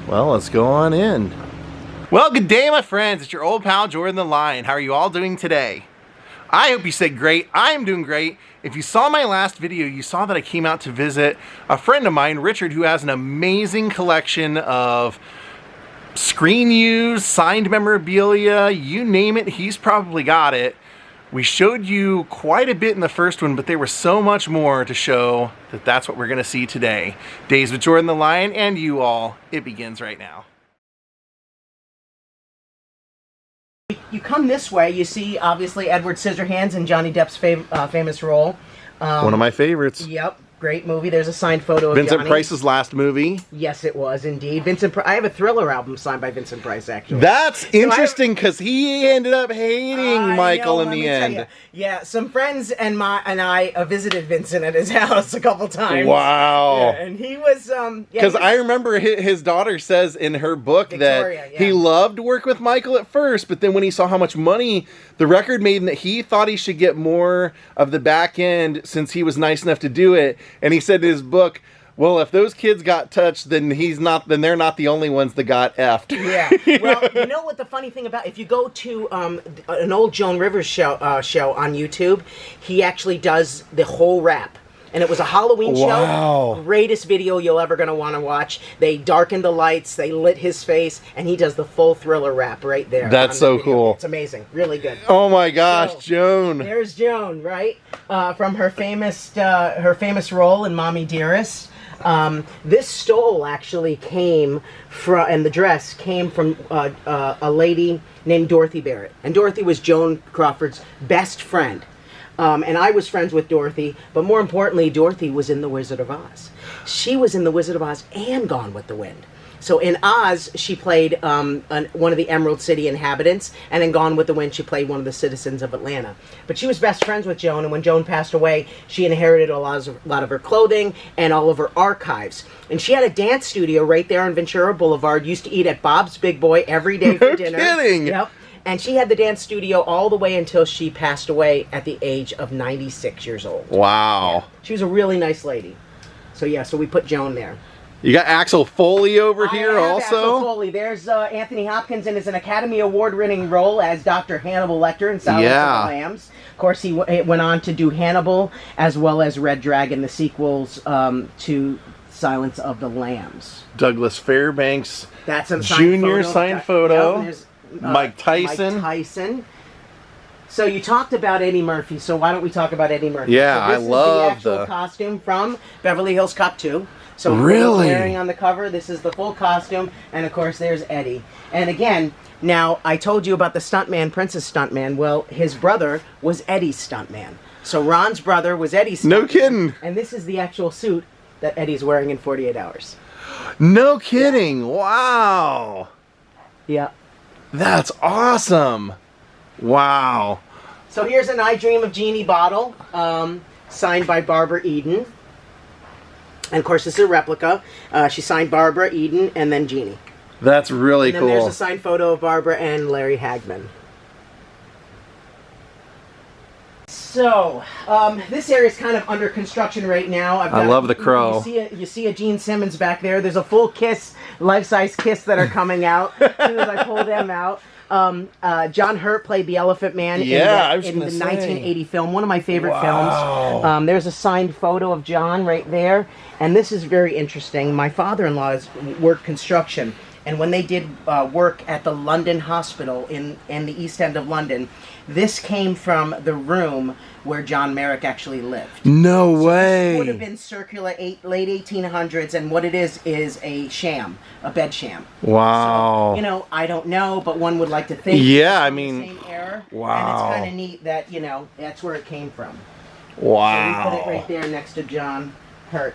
Well, let's go on in. Well, good day, my friends. It's your old pal, Jordan the Lion. How are you all doing today? I hope you said great. I am doing great. If you saw my last video, you saw that I came out to visit a friend of mine, Richard, who has an amazing collection of screen use, signed memorabilia, you name it, he's probably got it. We showed you quite a bit in the first one, but there was so much more to show that that's what we're going to see today. Daze with Jordan the Lion and you all. It begins right now. You come this way, you see obviously Edward Scissorhands in Johnny Depp's famous role. One of my favorites. Yep, great movie. There's a signed photo of Vincent Johnny. Price's last movie. Yes, it was indeed. I have a Thriller album signed by Vincent Price, actually. That's interesting because he ended up hating Michael in the end. Yeah, some friends and I visited Vincent at his house a couple times. Wow. Yeah, and he was because I remember his daughter says in her book Victoria, that he loved to work with Michael at first, but then when he saw how much money the record made and that he thought he should get more of the back end since he was nice enough to do it, and he said in his book, well, if those kids got touched, then they're not the only ones that got effed. Yeah. Well, you know what the funny thing about, if you go to an old Joan Rivers show on YouTube, he actually does the whole rap. And it was a Halloween show. Greatest video you'll ever going to want to watch. They darkened the lights, they lit his face, and he does the full Thriller rap right there. That's so cool. It's amazing. Really good. Oh my gosh, so, Joan. There's Joan, right? From her famous role in Mommy Dearest. This stole actually came from, and the dress came from a lady named Dorothy Barrett. And Dorothy was Joan Crawford's best friend. And I was friends with Dorothy, but more importantly, Dorothy was in The Wizard of Oz. She was in The Wizard of Oz and Gone with the Wind. So in Oz, she played one of the Emerald City inhabitants, and in Gone with the Wind, she played one of the citizens of Atlanta. But she was best friends with Joan, and when Joan passed away, she inherited a lot of her clothing and all of her archives. And she had a dance studio right there on Ventura Boulevard, used to eat at Bob's Big Boy every day for dinner. No kidding! Yep. And she had the dance studio all the way until she passed away at the age of 96 years old. Wow. Yeah. She was a really nice lady. So yeah, so we put Joan there. You got Axel Foley over here also? Axel Foley. There's Anthony Hopkins in his Academy Award-winning role as Dr. Hannibal Lecter in Silence of the Lambs. Of course, he went on to do Hannibal as well as Red Dragon, the sequels to Silence of the Lambs. Douglas Fairbanks, that's a Junior signed photo. Yep, Mike Tyson. Mike Tyson. So you talked about Eddie Murphy, so why don't we talk about Eddie Murphy? Yeah, so I love this is the actual costume from Beverly Hills Cop 2. So really? Wearing on the cover, this is the full costume, and of course there's Eddie. And again, now I told you about the stuntman, Prince's stuntman. Well, his brother was Eddie's stuntman. So Ron's brother was Eddie's stuntman. No kidding. And this is the actual suit that Eddie's wearing in 48 Hours. No kidding. Yeah. Wow. Yeah. That's awesome. Wow. So here's an I Dream of Jeannie bottle, signed by Barbara Eden. And of course, this is a replica. She signed Barbara Eden and then Jeannie. That's really cool. And then there's a signed photo of Barbara and Larry Hagman. So, this area is kind of under construction right now. I love the crow. You see a Gene Simmons back there. There's a full Kiss, life-size Kiss that are coming out as soon as I pull them out. John Hurt played the Elephant Man in the 1980 film, one of my favorite films. There's a signed photo of John right there, and this is very interesting. My father-in-law has worked construction, and when they did work at the London Hospital in the East End of London, this came from the room where John Merrick actually lived. No way. This would have been circular late 1800s, and what it is a sham, a bed sham. Wow. So, you know, I don't know, but one would like to think. Yeah, I mean, mean, the same era. wow. And it's kind of neat that, you know, that's where it came from. Wow. So we put it right there next to John Hurt.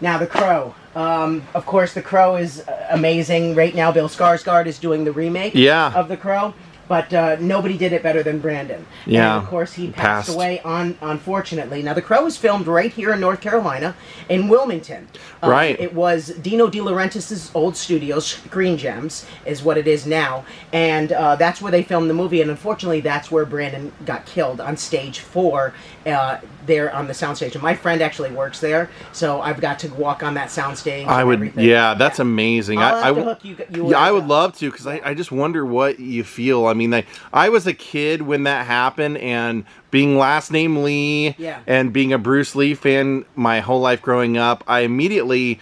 Now, the Crow. Of course, the Crow is amazing. Right now, Bill Skarsgård is doing the remake of the Crow. But nobody did it better than Brandon. Yeah. And of course, he passed away unfortunately. Now, The Crow was filmed right here in North Carolina, in Wilmington. Right. It was Dino De Laurentiis' old studios, Green Gems, is what it is now. And that's where they filmed the movie. And unfortunately, that's where Brandon got killed on stage 4 there on the soundstage. And my friend actually works there, so I've got to walk on that soundstage. Yeah, that's amazing. I'll have to hook you I would love to, because I just wonder what you feel. I mean, I was a kid when that happened, and being last name Lee, and being a Bruce Lee fan my whole life growing up, I immediately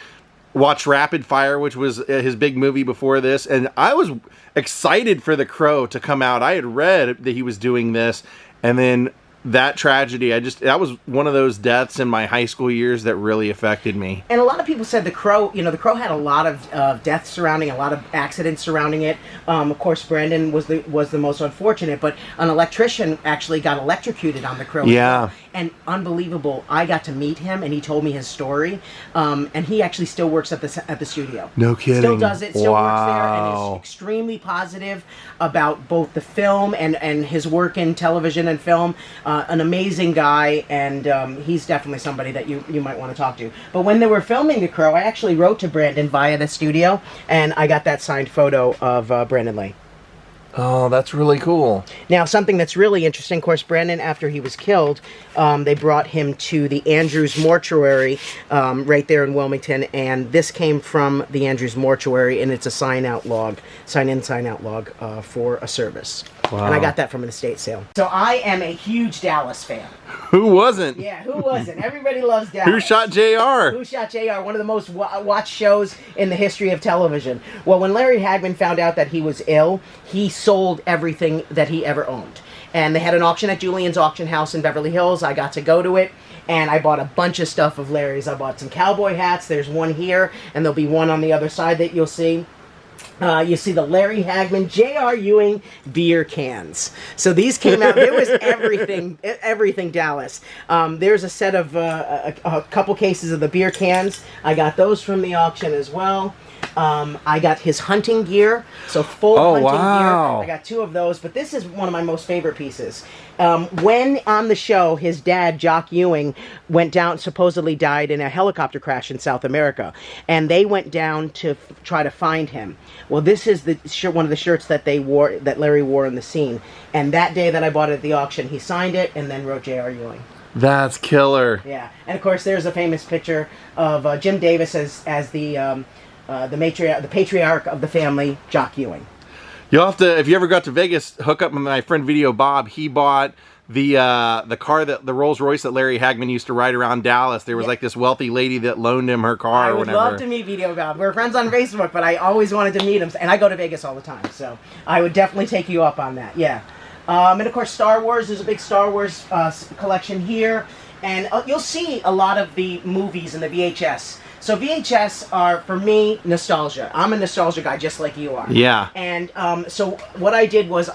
watched Rapid Fire, which was his big movie before this, and I was excited for The Crow to come out. I had read that he was doing this, and then that tragedy, that was one of those deaths in my high school years that really affected me. And a lot of people said The Crow, The Crow had a lot of deaths surrounding, a lot of accidents surrounding it. Of course, Brandon was the most unfortunate, but an electrician actually got electrocuted on The Crow. Yeah. And unbelievable, I got to meet him, and he told me his story. And he actually still works at the studio. No kidding. Still does it, still works there, and is extremely positive about both the film and his work in television and film. An amazing guy, and he's definitely somebody that you might want to talk to. But when they were filming The Crow, I actually wrote to Brandon via the studio, and I got that signed photo of Brandon Lee. Oh, that's really cool. Now, something that's really interesting, of course, Brandon, after he was killed, they brought him to the Andrews Mortuary right there in Wilmington, and this came from the Andrews Mortuary, and it's a sign-in, sign-out log for a service. Wow. And I got that from an estate sale. So I am a huge Dallas fan. Who wasn't? Yeah, who wasn't? Everybody loves Dallas. Who shot JR? Who shot JR? One of the most watched shows in the history of television. Well, when Larry Hagman found out that he was ill, he sold everything that he ever owned. And they had an auction at Julian's Auction House in Beverly Hills. I got to go to it, and I bought a bunch of stuff of Larry's. I bought some cowboy hats. There's one here, and there'll be one on the other side that you'll see. You see the Larry Hagman, J.R. Ewing beer cans. So these came out. There was everything Dallas. There's a set of a couple cases of the beer cans. I got those from the auction as well. I got his hunting gear, so full hunting gear. I got 2 of those, but this is one of my most favorite pieces. When on the show, his dad, Jock Ewing, went down, supposedly died in a helicopter crash in South America, and they went down to try to find him. Well, this is one of the shirts that that Larry wore in the scene, and that day that I bought it at the auction, he signed it and then wrote J.R. Ewing. That's killer. Yeah, and of course, there's a famous picture of Jim Davis as the patriarch of the family, Jock Ewing. You'll have to, if you ever got to Vegas, hook up with my friend Video Bob. He bought the car, the Rolls Royce that Larry Hagman used to ride around Dallas. There was like this wealthy lady that loaned him her car or whatever. I would love to meet Video Bob. We're friends on Facebook, but I always wanted to meet him, and I go to Vegas all the time, so I would definitely take you up on that. Yeah. And of course, Star Wars. There's a big Star Wars collection here, and you'll see a lot of the movies in the VHS. So VHS are, for me, nostalgia. I'm a nostalgia guy, just like you are. Yeah. And so what I did was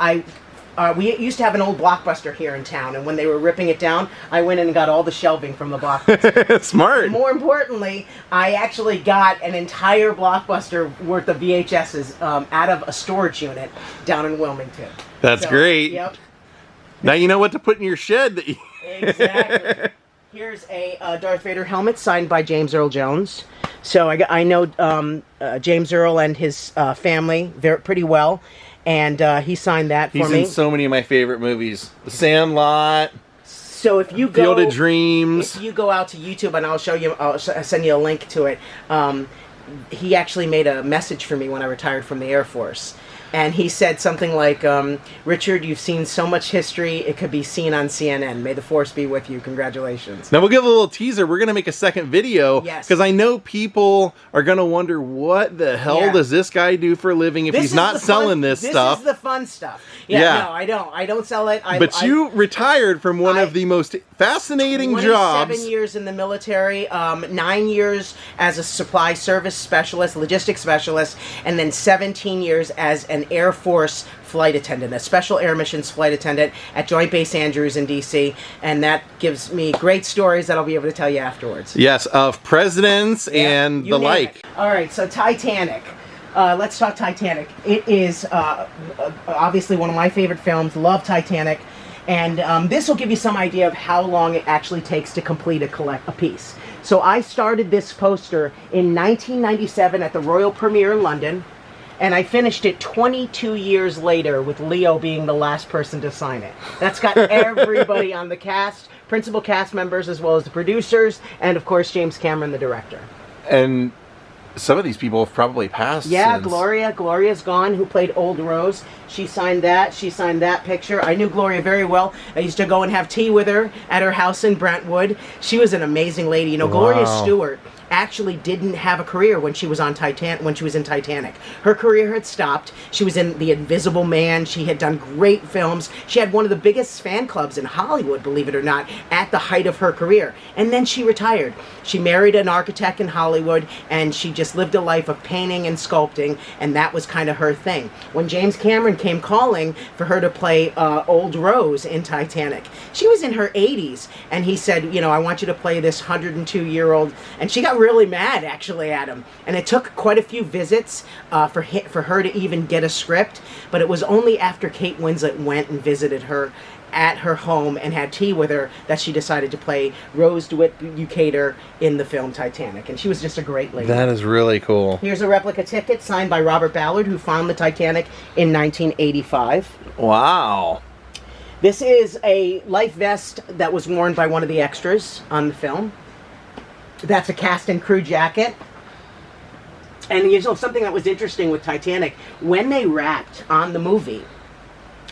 we used to have an old Blockbuster here in town, and when they were ripping it down, I went in and got all the shelving from the Blockbuster. Smart. And more importantly, I actually got an entire Blockbuster worth of VHSs out of a storage unit down in Wilmington. That's great. Yep. Now you know what to put in your shed. Exactly. Here's a Darth Vader helmet signed by James Earl Jones. So I know James Earl and his family pretty well, and he signed that for me. He's in so many of my favorite movies. The Sandlot. So if you go, Field of Dreams. If you go out to YouTube, and I'll send you a link to it. He actually made a message for me when I retired from the Air Force. And he said something like, Richard, you've seen so much history, it could be seen on CNN. May the force be with you. Congratulations. Now, we'll give a little teaser. We're going to make a second video. Yes. Because I know people are going to wonder, what the hell does this guy do for a living if he's not selling this stuff? This is the fun stuff. Yeah, no, I don't. I don't sell it. But you retired from one of the most fascinating jobs. 7 years in the military, 9 years as a supply service specialist, logistics specialist, and then 17 years as an Air Force flight attendant, a special air missions flight attendant at Joint Base Andrews in D.C., and that gives me great stories that I'll be able to tell you afterwards. Yes, of presidents and the like. All right, so Titanic. Let's talk Titanic. It is obviously one of my favorite films. Love Titanic. And this will give you some idea of how long it actually takes to complete a piece. So I started this poster in 1997 at the Royal Premiere in London. And I finished it 22 years later with Leo being the last person to sign it. That's got everybody on the cast, principal cast members as well as the producers, and of course James Cameron, the director. And some of these people have probably passed. Yeah, since. Gloria's gone, who played Old Rose. She signed that picture. I knew Gloria very well. I used to go and have tea with her at her house in Brentwood. She was an amazing lady. You know, Gloria Stewart actually didn't have a career when she was on in Titanic. Her career had stopped. She was in The Invisible Man. She had done great films. She had one of the biggest fan clubs in Hollywood, believe it or not, at the height of her career. And then she retired. She married an architect in Hollywood, and she just lived a life of painting and sculpting, and that was kind of her thing. When James Cameron came calling for her to play Old Rose in Titanic, she was in her 80s, and he said, you know, I want you to play this 102-year-old, and she got really mad actually at him, and it took quite a few visits for her to even get a script, but it was only after Kate Winslet went and visited her at her home and had tea with her that she decided to play Rose DeWitt Bukater in the film Titanic, and she was just a great lady. That is really cool. Here's a replica ticket signed by Robert Ballard, who found the Titanic in 1985. Wow. This is a life vest that was worn by one of the extras on the film. That's a cast and crew jacket. And you know, something that was interesting with Titanic, when they wrapped on the movie,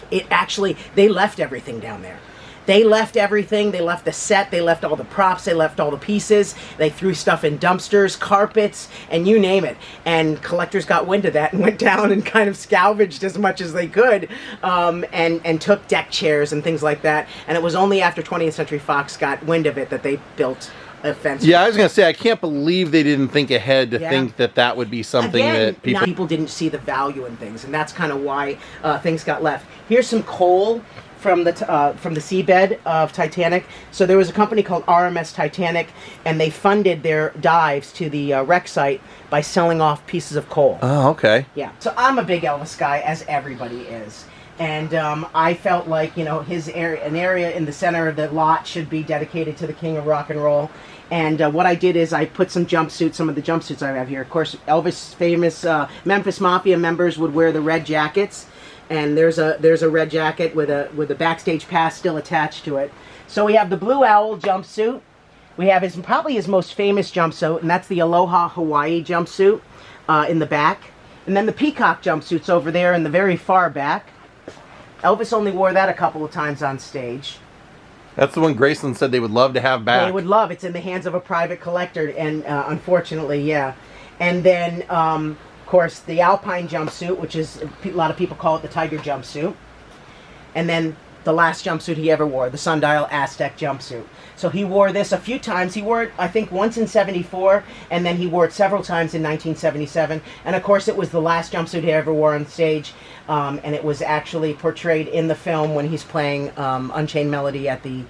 they left everything down there. They left everything. They left the set. They left all the props. They left all the pieces. They threw stuff in dumpsters, carpets, and you name it. And collectors got wind of that and went down and kind of salvaged as much as they could, and took deck chairs and things like that. And it was only after 20th Century Fox got wind of it that they built a fence. Yeah, I was going to say, I can't believe they didn't think ahead to think that that would be something that people didn't see the value in things, and that's kind of why things got left. Here's some coal from the seabed of Titanic. So there was a company called RMS Titanic, and they funded their dives to the wreck site by selling off pieces of coal. Oh, okay. Yeah. So I'm a big Elvis guy, as everybody is. And I felt like, you know, an area in the center of the lot should be dedicated to the king of rock and roll. And what I did is I put some of the jumpsuits I have here. Of course, Elvis' famous Memphis Mafia members would wear the red jackets. And there's a red jacket with a backstage pass still attached to it. So we have the Blue Owl jumpsuit. We have probably his most famous jumpsuit, and that's the Aloha Hawaii jumpsuit in the back. And then the Peacock jumpsuit's over there in the very far back. Elvis only wore that a couple of times on stage. That's the one Graceland said they would love to have back. They would love. It's in the hands of a private collector, and unfortunately, yeah. And then, of course, the Alpine jumpsuit, which is, a lot of people call it the Tiger jumpsuit. And then the last jumpsuit he ever wore, the Sundial Aztec jumpsuit. So he wore this a few times. He wore it, I think, once in '74, and then he wore it several times in 1977. And of course, it was the last jumpsuit he ever wore on stage, and it was actually portrayed in the film when he's playing Unchained Melody at the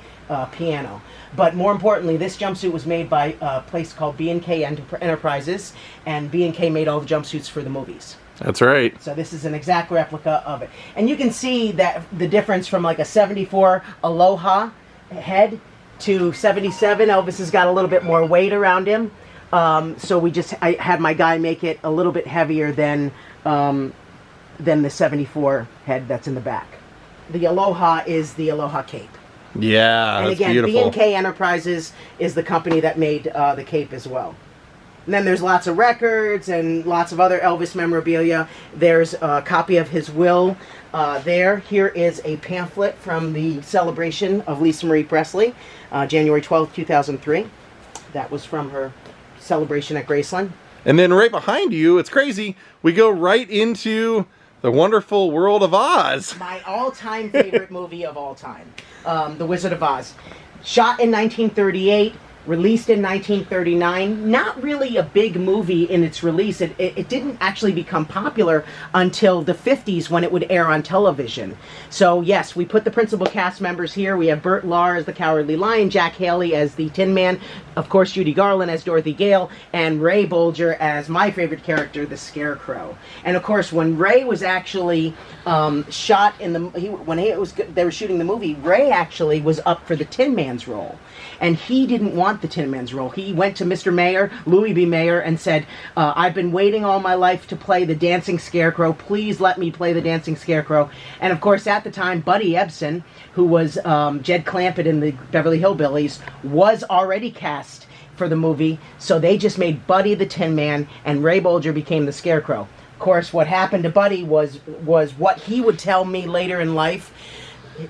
piano. But more importantly, this jumpsuit was made by a place called B&K Enterprises, and B&K made all the jumpsuits for the movies. That's right. So this is an exact replica of it. And you can see that the difference from like a '74 Aloha head to '77. Elvis has got a little bit more weight around him. So I had my guy make it a little bit heavier than the '74 head that's in the back. The Aloha is the Aloha cape. Yeah, and that's again, beautiful. B&K Enterprises is the company that made the cape as well. And then there's lots of records and lots of other Elvis memorabilia. There's a copy of his will there. Here is a pamphlet from the celebration of Lisa Marie Presley, January 12th, 2003. That was from her celebration at Graceland. And then right behind you, it's crazy, we go right into The Wonderful World of Oz. My all-time favorite movie of all time, The Wizard of Oz. Shot in 1938. Released in 1939, not really a big movie in its release. It didn't actually become popular until the 50s when it would air on television. So yes, we put the principal cast members here. We have Burt Lahr as the Cowardly Lion, Jack Haley as the Tin Man, of course Judy Garland as Dorothy Gale, and Ray Bolger as my favorite character, the Scarecrow. And of course, when Ray was actually shot in they were shooting the movie, Ray actually was up for the Tin Man's role. And he didn't want want the Tin Man's role. He went to Mr. Mayer, Louis B. Mayer, and said, I've been waiting all my life to play the Dancing Scarecrow. Please let me play the Dancing Scarecrow. And of course, at the time, Buddy Ebsen, who was Jed Clampett in the Beverly Hillbillies, was already cast for the movie. So they just made Buddy the Tin Man, and Ray Bolger became the Scarecrow. Of course, what happened to Buddy was what he would tell me later in life.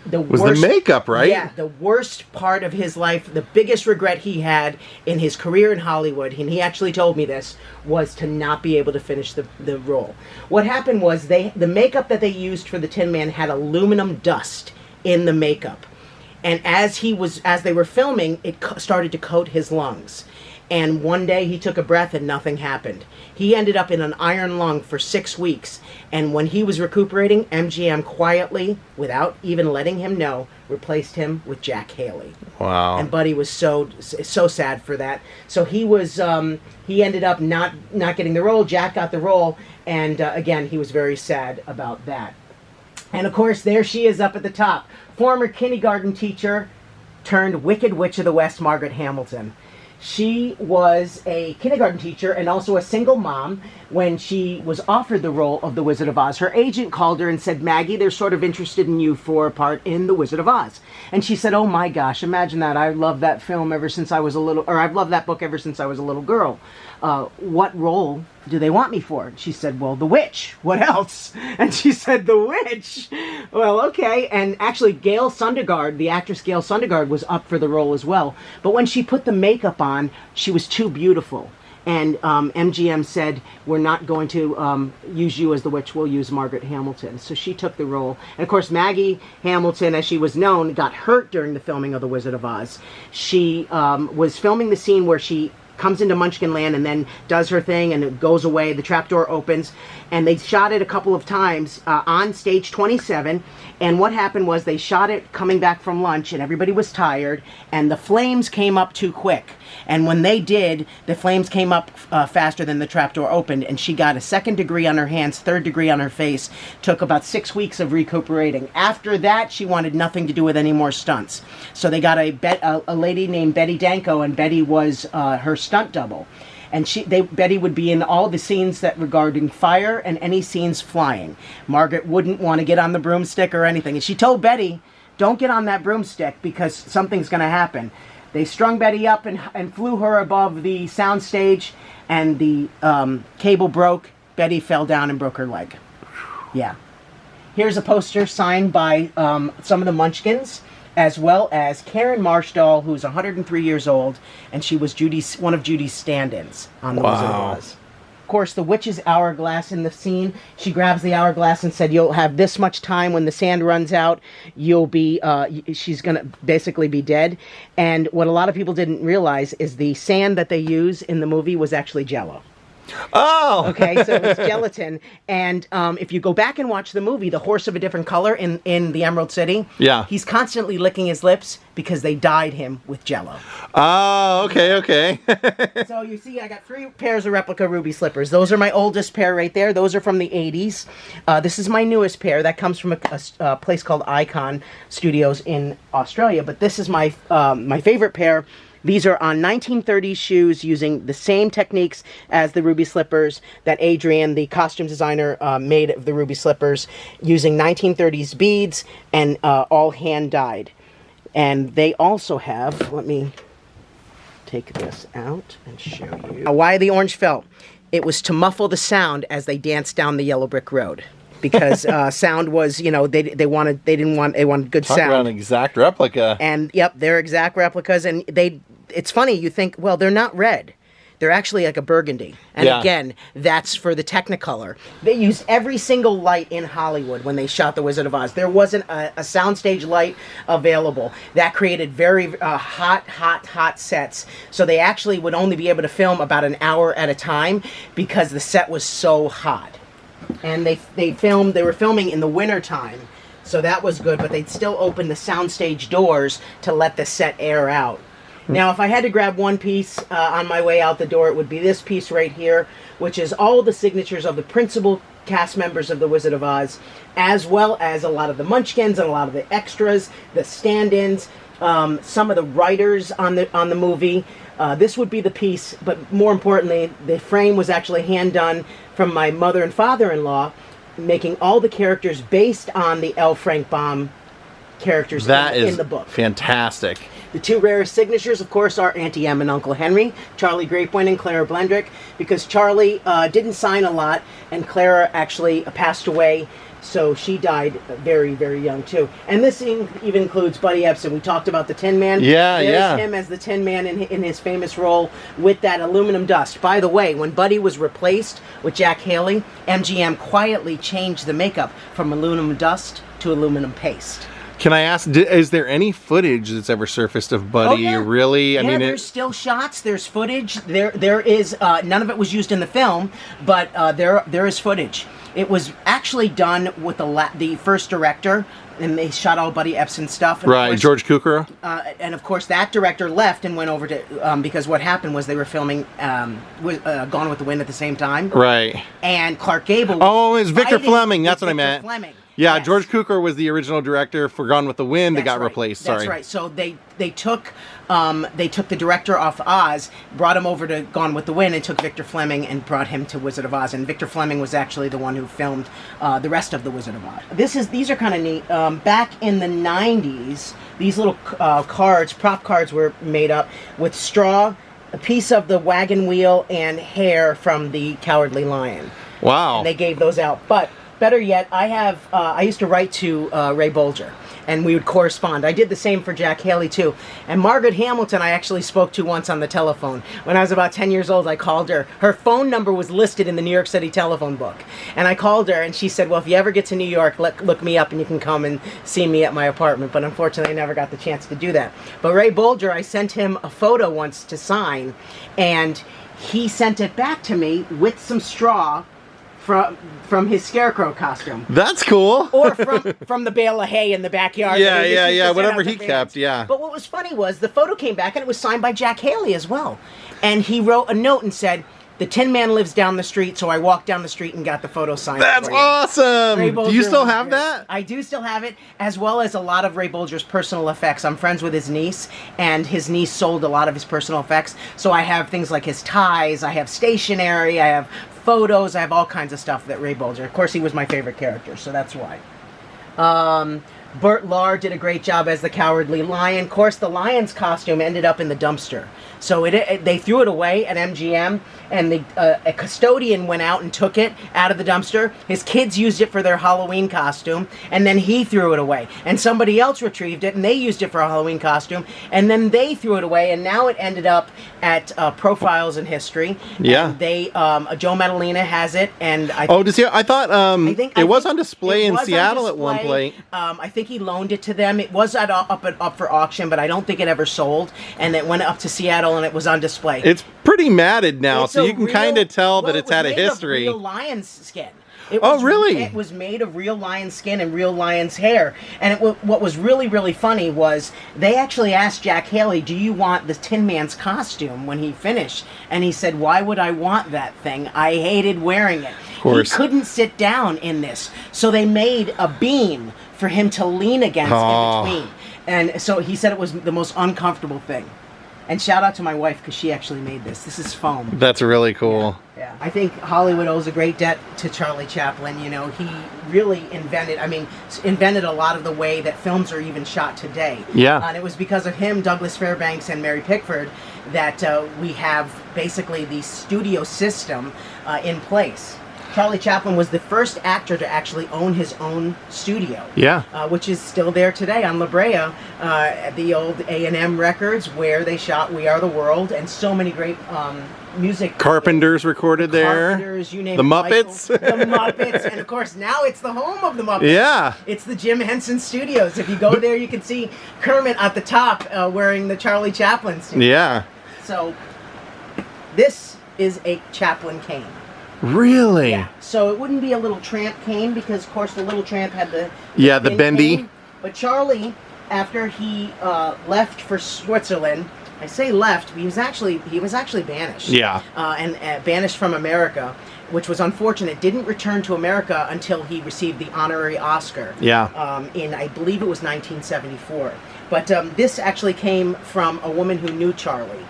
The makeup, right? Yeah, the worst part of his life, the biggest regret he had in his career in Hollywood, and he actually told me this, was to not be able to finish the role. What happened was the makeup that they used for the Tin Man had aluminum dust in the makeup. And as they were filming, it started to coat his lungs. And one day he took a breath and nothing happened. He ended up in an iron lung for 6 weeks. And when he was recuperating, MGM quietly, without even letting him know, replaced him with Jack Haley. Wow. And Buddy was so sad for that. So he ended up not getting the role. Jack got the role. And again, he was very sad about that. And of course, there she is up at the top. Former kindergarten teacher turned Wicked Witch of the West, Margaret Hamilton. She was a kindergarten teacher and also a single mom. When she was offered the role of the Wizard of Oz, her agent called her and said, Maggie, they're sort of interested in you for a part in the Wizard of Oz. And she said, oh my gosh, imagine that. I loved that film ever since I was a little, or I've loved that book ever since I was a little girl. What role do they want me for? She said, well, the witch. What else? And she said, the witch. Well, okay. And actually, Gail Sundergaard, the actress Gail Sundergaard, was up for the role as well. But when she put the makeup on, she was too beautiful. And MGM said, we're not going to use you as the witch, we'll use Margaret Hamilton. So she took the role. And of course, Maggie Hamilton, as she was known, got hurt during the filming of The Wizard of Oz. She was filming the scene where she comes into Munchkin Land and then does her thing and it goes away, the trapdoor opens, and they shot it a couple of times on stage 27, and what happened was they shot it coming back from lunch and everybody was tired and the flames came up too quick, and when they did, the flames came up faster than the trapdoor opened, and she got a 2nd degree on her hands, 3rd degree on her face, took about 6 weeks of recuperating. After that, she wanted nothing to do with any more stunts. So they got a lady named Betty Danko, and Betty was her stunt double. And Betty would be in all the scenes that regarding fire and any scenes flying. Margaret wouldn't want to get on the broomstick or anything. And she told Betty, don't get on that broomstick because something's going to happen. They strung Betty up and flew her above the soundstage, and the cable broke. Betty fell down and broke her leg. Yeah. Here's a poster signed by some of the Munchkins, as well as Karen Marshall, who's 103 years old, and she was one of Judy's stand-ins on The Wizard of Oz. Of course, the witch's hourglass in the scene. She grabs the hourglass and said, you'll have this much time. When the sand runs out, you'll be, she's going to basically be dead. And what a lot of people didn't realize is the sand that they use in the movie was actually Jell-O. Oh! Okay, so it was gelatin. And if you go back and watch the movie, The Horse of a Different Color in the Emerald City, yeah, he's constantly licking his lips because they dyed him with Jell-O. Oh, okay. So you see, I got 3 pairs of replica ruby slippers. Those are my oldest pair right there. Those are from the 80s. This is my newest pair. That comes from a place called Icon Studios in Australia. But this is my favorite pair. These are on 1930s shoes using the same techniques as the ruby slippers that Adrian, the costume designer, made of the ruby slippers, using 1930s beads and all hand dyed. And they also have, let me take this out and show you. Why the orange felt? It was to muffle the sound as they danced down the yellow brick road. Because sound was, they wanted good sound. Talk about an exact replica. And yep, they're exact replicas, and it's funny, you think, well, they're not red. They're actually like a burgundy. And again, that's for the Technicolor. They used every single light in Hollywood when they shot The Wizard of Oz. There wasn't a soundstage light available. That created very hot sets. So they actually would only be able to film about an hour at a time because the set was so hot. And they were filming in the winter time, so that was good, but they'd still open the soundstage doors to let the set air out. Now, if I had to grab one piece on my way out the door, it would be this piece right here, which is all the signatures of the principal cast members of The Wizard of Oz, as well as a lot of the Munchkins and a lot of the extras, the stand-ins. some of the writers on the movie. This would be the piece, but more importantly, the frame was actually hand done from my mother and father-in-law, making all the characters based on the L. Frank Baum characters in the book. Fantastic. The two rarest signatures, of course, are Auntie Em and Uncle Henry, Charlie Grapewind and Clara Blendrick, because Charlie didn't sign a lot, and Clara actually passed away, so she died very, very young, too. And this even includes Buddy Ebsen. We talked about the Tin Man. There's him as the Tin Man in his famous role with that aluminum dust. By the way, when Buddy was replaced with Jack Haley, MGM quietly changed the makeup from aluminum dust to aluminum paste. Can I ask, is there any footage that's ever surfaced of Buddy? Oh, yeah. Really? I mean, there's still shots. There's footage. There is none of it was used in the film, but there is footage. It was actually done with the first director, and they shot all Buddy Ebsen stuff. And right, George Cukor. And of course, that director left and went over to because what happened was they were filming Gone with the Wind at the same time. Right. And Clark Gable. Oh, it's Victor Fleming. That's what I meant. Fleming. Yeah, yes. George Cukor was the original director for Gone with the Wind that got right. replaced. Sorry. That's right. So they took the director off Oz, brought him over to Gone with the Wind, and took Victor Fleming and brought him to Wizard of Oz. And Victor Fleming was actually the one who filmed the rest of the Wizard of Oz. These are kind of neat. Back in the 90s, these little prop cards were made up with straw, a piece of the wagon wheel, and hair from the Cowardly Lion. Wow. And they gave those out. But better yet, I used to write to Ray Bolger, and we would correspond. I did the same for Jack Haley, too. And Margaret Hamilton I actually spoke to once on the telephone. When I was about 10 years old, I called her. Her phone number was listed in the New York City telephone book. And I called her, and she said, well, if you ever get to New York, look me up, and you can come and see me at my apartment. But unfortunately, I never got the chance to do that. But Ray Bolger, I sent him a photo once to sign, and he sent it back to me with some straw from his scarecrow costume. That's cool. Or from the bale of hay in the backyard. Yeah, whatever he kept, yeah. But what was funny was the photo came back and it was signed by Jack Haley as well. And he wrote a note and said, the Tin Man lives down the street, so I walked down the street and got the photo signed. That's awesome! Do you still have that? I do still have it, as well as a lot of Ray Bolger's personal effects. I'm friends with his niece, and his niece sold a lot of his personal effects. So I have things like his ties, I have stationery, I have photos, I have all kinds of stuff that Ray Bolger. Of course, he was my favorite character, so that's why. Burt Lahr did a great job as the Cowardly Lion. Of course, the lion's costume ended up in the dumpster. So they threw it away at MGM, and a custodian went out and took it out of the dumpster. His kids used it for their Halloween costume, and then he threw it away. And somebody else retrieved it, and they used it for a Halloween costume, and then they threw it away, and now it ended up at Profiles in History. Yeah. And Joe Madalena has it, and I thought it was on display in Seattle at one point. I think he loaned it to them. It was up for auction, but I don't think it ever sold, and it went up to Seattle and it was on display. It's pretty matted now, so you can kind of tell that it's had a history. It was made of real lion's skin. Really? It was made of real lion skin and real lion's hair. And what was really, really funny was they actually asked Jack Haley, do you want the Tin Man's costume when he finished? And he said, why would I want that thing? I hated wearing it. Of course. He couldn't sit down in this. So they made a beam for him to lean against in between. And so he said it was the most uncomfortable thing. And shout out to my wife, because she actually made this. This is foam. That's really cool. Yeah. I think Hollywood owes a great debt to Charlie Chaplin. You know, he really invented a lot of the way that films are even shot today. Yeah. And it was because of him, Douglas Fairbanks, and Mary Pickford that we have basically the studio system in place. Charlie Chaplin was the first actor to actually own his own studio. Yeah. Which is still there today on La Brea, at the old A&M Records, where they shot We Are the World, and so many great music. Carpenters recorded there. Carpenters, you name the it. Muppets. The Muppets. And of course, now it's the home of the Muppets. Yeah. It's the Jim Henson Studios. If you go there, you can see Kermit at the top wearing the Charlie Chaplin suit. Yeah. So, this is a Chaplin cane. Really? Yeah. So it wouldn't be a little tramp cane, because of course the little tramp had the the bendy cane. But Charlie, after he left for Switzerland, I say left, but he was actually banished. Yeah. And banished from America, which was unfortunate. Didn't return to America until he received the honorary Oscar. Yeah. In, I believe it was 1974. But this actually came from a woman who knew Charlie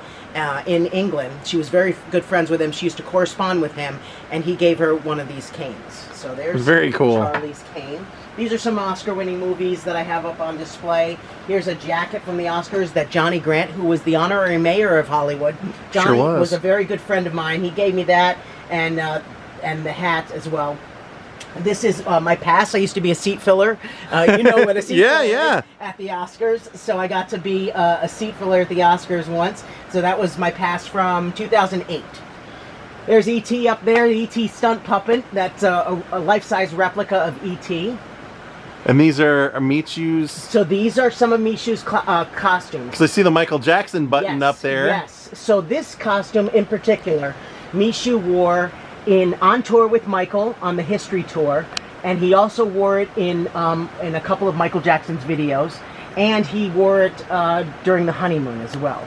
in England. She was very good friends with him. She used to correspond with him, and he gave her one of these canes. So there's very cool. Charlie's cane. These are some Oscar-winning movies that I have up on display. Here's a jacket from the Oscars that Johnny Grant, who was the honorary mayor of Hollywood, Johnny was a very good friend of mine. He gave me that and the hat as well. This is my pass. I used to be a seat filler. You know what a seat filler is at the Oscars. So I got to be a seat filler at the Oscars once. So that was my pass from 2008. There's E.T. up there, the E.T. stunt puppet. That's a life-size replica of E.T. And these are Michu's... So these are some of Michu's costumes. Because I see the Michael Jackson button up there. Yes. So this costume in particular, Michu wore on tour with Michael on the History Tour, and he also wore it in a couple of Michael Jackson's videos, and he wore it during the honeymoon as well.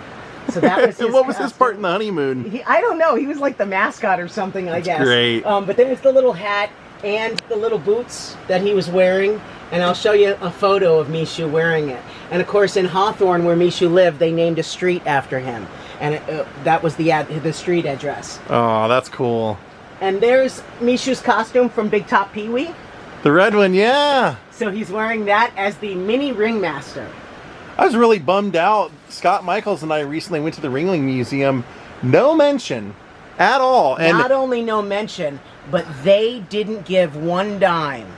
So that was his what was his part in the honeymoon? I don't know. He was like the mascot or something, I guess. Great. But there's the little hat and the little boots that he was wearing, and I'll show you a photo of Michu wearing it. And of course, in Hawthorne, where Michu lived, they named a street after him, and that was the street address. Oh, that's cool. And there's Michu's costume from Big Top Pee-wee. The red one, yeah. So he's wearing that as the mini ringmaster. I was really bummed out. Scott Michaels and I recently went to the Ringling Museum. No mention at all. And not only no mention, but they didn't give one dime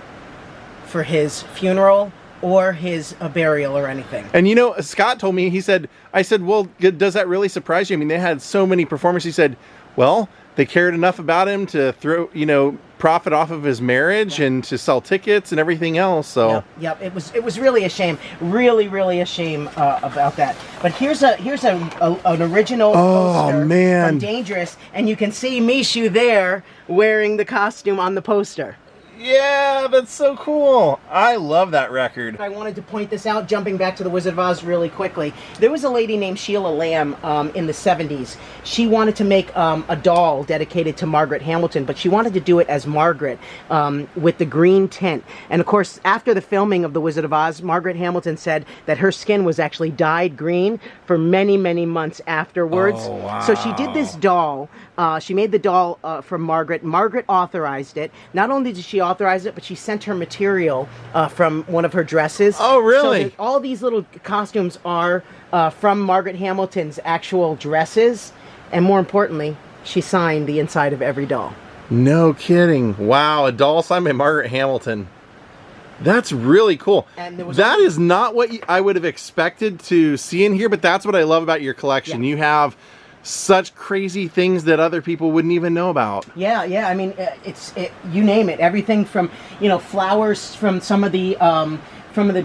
for his funeral or his burial or anything. And you know, Scott told me, I said, well, does that really surprise you? I mean, they had so many performers. He said, well, they cared enough about him to profit off of his marriage and to sell tickets and everything else. So yep. It was really a shame, really a shame about that. But here's an original poster from Dangerous, and you can see Michu there wearing the costume on the poster. Yeah, that's so cool. I love that record. I wanted to point this out, jumping back to The Wizard of Oz really quickly. There was a lady named Sheila Lamb in the 70s. She wanted to make a doll dedicated to Margaret Hamilton, but she wanted to do it as Margaret with the green tint. And of course, after the filming of The Wizard of Oz, Margaret Hamilton said that her skin was actually dyed green for many months afterwards. Oh, wow. So she did this doll. She made the doll for Margaret. Margaret authorized it. Not only did she authorize it, but she sent her material from one of her dresses. Oh, really? So all these little costumes are from Margaret Hamilton's actual dresses, and more importantly, she signed the inside of every doll. No kidding. Wow, a doll signed by Margaret Hamilton. That's really cool. And that is not what I would have expected to see in here, but that's what I love about your collection. Yeah. You have such crazy things that other people wouldn't even know about. Yeah. I mean, you name it. Everything from, flowers from some of the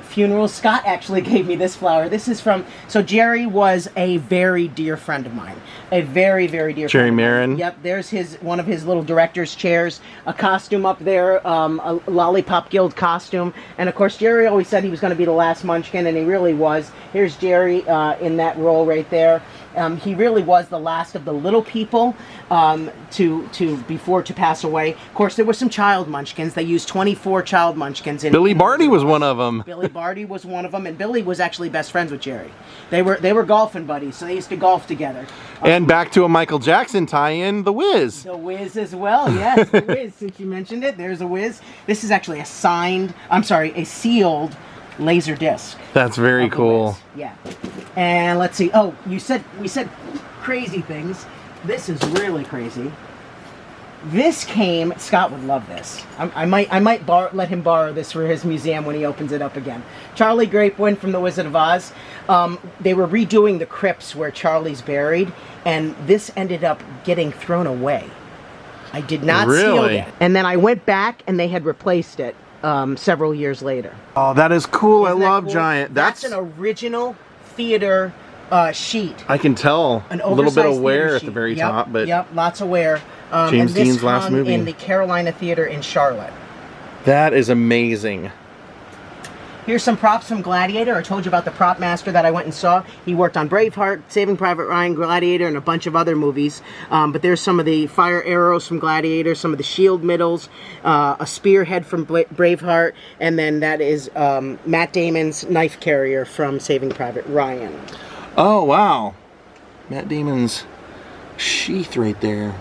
funerals. Scott actually gave me this flower. This is so Jerry was a very dear friend of mine. A very dear Jerry friend. Marin. Yep, there's one of his little director's chairs, a costume up there, a Lollipop Guild costume. And of course, Jerry always said he was going to be the last Munchkin, and he really was. Here's Jerry in that role right there. He really was the last of the little people to pass away. Of course, there were some child Munchkins. They used 24 child Munchkins. Billy Barty was one of them. Billy Barty was one of them, and Billy was actually best friends with Jerry. They were golfing buddies, so they used to golf together. And back to a Michael Jackson tie-in, The Wiz. The Wiz as well, yes, The Wiz. Since you mentioned it, there's a Wiz. This is actually a sealed laser disc. That's very cool. Yeah. And let's see. Oh, we said crazy things. This is really crazy. This came. Scott would love this. I might let him borrow this for his museum when he opens it up again. Charlie Grapewind from The Wizard of Oz. They were redoing the crypts where Charlie's buried, and this ended up getting thrown away. I did not seal it, and then I went back, and they had replaced it several years later. Oh, that is cool. Isn't I love cool? Giant. That's an original theater sheet. I can tell a little bit of wear at the very top, but yep, lots of wear. James Dean's last movie in the Carolina Theater in Charlotte. That is amazing. Here's some props from Gladiator. I told you about the prop master that I went and saw. He worked on Braveheart, Saving Private Ryan, Gladiator, and a bunch of other movies. But there's some of the fire arrows from Gladiator, some of the shield middles, a spearhead from Braveheart, and then that is Matt Damon's knife carrier from Saving Private Ryan. Oh, wow. Matt Damon's sheath right there.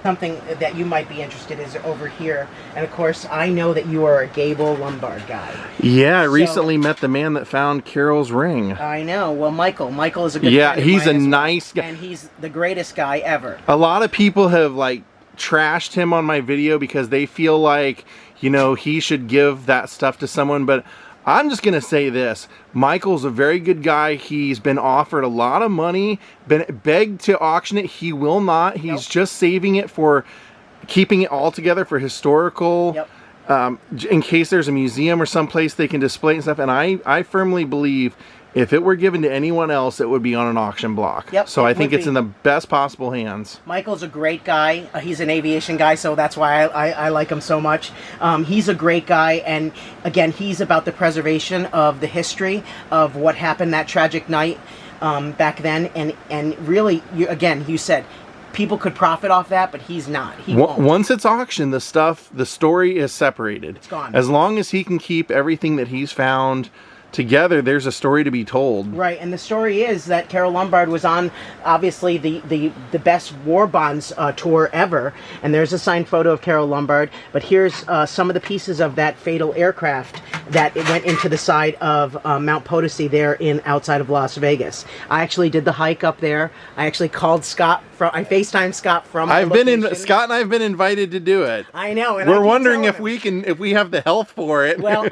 Something that you might be interested in is over here. And of course, I know that you are a Gable Lombard guy. Yeah, I recently met the man that found Carol's ring. I know. Well, Michael is a good Yeah, friend of he's a mine as well. nice guy. And he's the greatest guy ever. A lot of people have, like, trashed him on my video because they feel like, you know, he should give that stuff to someone, but I'm just going to say this. Michael's a very good guy. He's been offered a lot of money, been begged to auction it. He will not. He's just saving it for keeping it all together for historical, in case there's a museum or someplace they can display it and stuff. And I firmly believe if it were given to anyone else, it would be on an auction block. So I think it's in the best possible hands. Michael's a great guy. He's an aviation guy, so that's why I like him so much. He's a great guy, and again, he's about the preservation of the history of what happened that tragic night back then. And really, you said, people could profit off that, but he's not. He won't. Once it's auctioned, the story is separated. It's gone. As long as he can keep everything that he's found together, there's a story to be told. Right, and the story is that Carol Lombard was on, obviously, the best war bonds tour ever, and there's a signed photo of Carol Lombard, but here's some of the pieces of that fatal aircraft that it went into the side of Mount Potosi there outside of Las Vegas. I actually did the hike up there. I actually called Scott, I FaceTimed Scott from Scott and I have been invited to do it. I know. And we're wondering if we have the health for it. Well,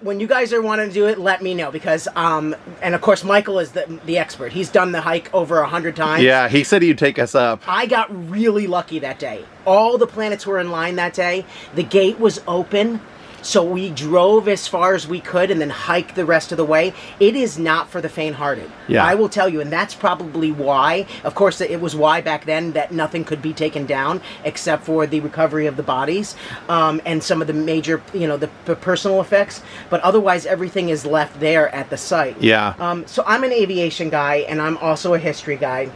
when you guys are wanting to do it, let me know, because and of course Michael is the expert. He's done the hike over 100 times. Yeah, he said he'd take us up. I got really lucky that day. All the planets were in line that day. The gate was open, so we drove as far as we could and then hiked the rest of the way. It is not for the faint-hearted. Yeah. I will tell you, and that's probably why, of course, it was why back then that nothing could be taken down except for the recovery of the bodies and some of the major, the personal effects. But otherwise, everything is left there at the site. Yeah. So I'm an aviation guy, and I'm also a history guy.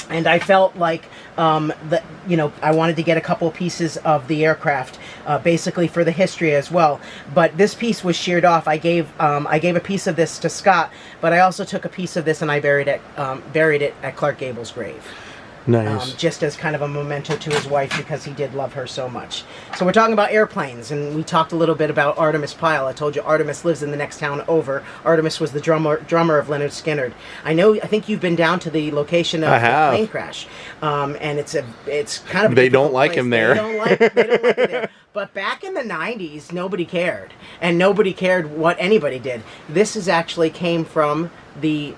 And I felt like I wanted to get a couple of pieces of the aircraft, basically for the history as well. But this piece was sheared off. I gave a piece of this to Scott, but I also took a piece of this and I buried it at Clark Gable's grave. Nice. Just as kind of a memento to his wife, because he did love her so much. So we're talking about airplanes, and we talked a little bit about Artemis Pyle. I told you Artemis lives in the next town over. Artemis was the drummer of Leonard Skinner. I think you've been down to the location of the plane crash, and it's kind of they don't like him there. They don't like it there. But back in the 90s, nobody cared, and nobody cared what anybody did. This actually came from the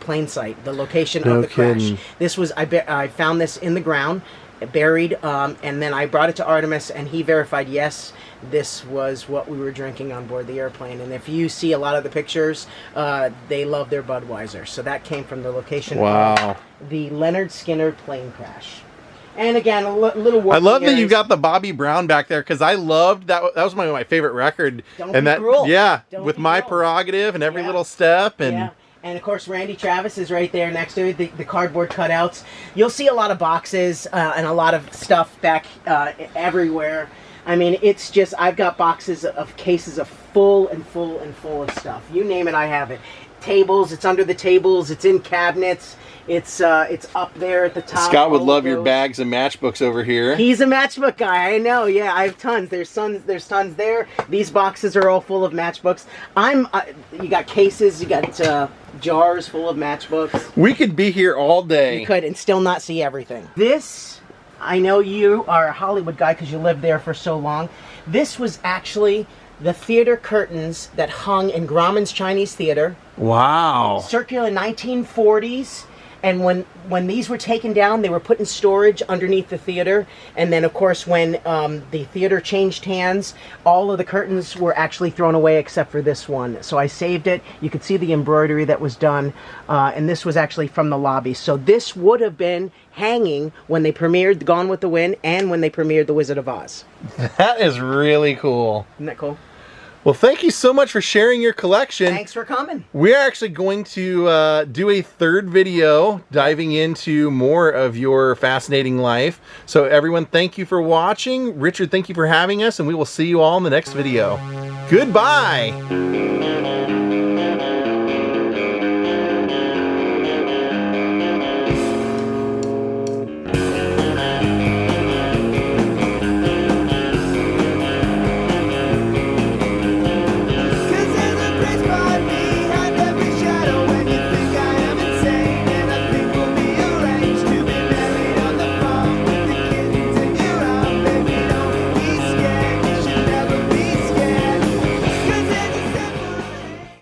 plane site, the location of the crash. This was I found this in the ground, buried, and then I brought it to Artemis, and he verified, yes, this was what we were drinking on board the airplane. And if you see a lot of the pictures, they love their Budweiser. So that came from the location of the Leonard Skinner plane crash. And again, a little work. I love that you got the Bobby Brown back there, because I loved that. That was my favorite record. Cruel. Yeah, Don't with be My cruel. Prerogative and Every Little Step. And And of course, Randy Travis is right there next to it, the cardboard cutouts. You'll see a lot of boxes and a lot of stuff back everywhere. I mean, it's just, I've got boxes of cases of full of stuff. You name it, I have it. Tables, it's under the tables, it's in cabinets. It's up there at the top. Scott would love your bags and matchbooks over here. He's a matchbook guy. I know. Yeah, I have tons. There's tons there. These boxes are all full of matchbooks. You got cases. You got jars full of matchbooks. We could be here all day. You could and still not see everything. This, I know you are a Hollywood guy because you lived there for so long. This was actually the theater curtains that hung in Grauman's Chinese Theater. Wow. Circular 1940s. And when these were taken down, they were put in storage underneath the theater. And then, of course, when the theater changed hands, all of the curtains were actually thrown away except for this one. So I saved it. You could see the embroidery that was done. And this was actually from the lobby. So this would have been hanging when they premiered Gone with the Wind and when they premiered The Wizard of Oz. That is really cool. Isn't that cool? Well, thank you so much for sharing your collection. Thanks for coming. We're actually going to do a third video diving into more of your fascinating life. So everyone, thank you for watching. Richard, thank you for having us, and we will see you all in the next video. Goodbye.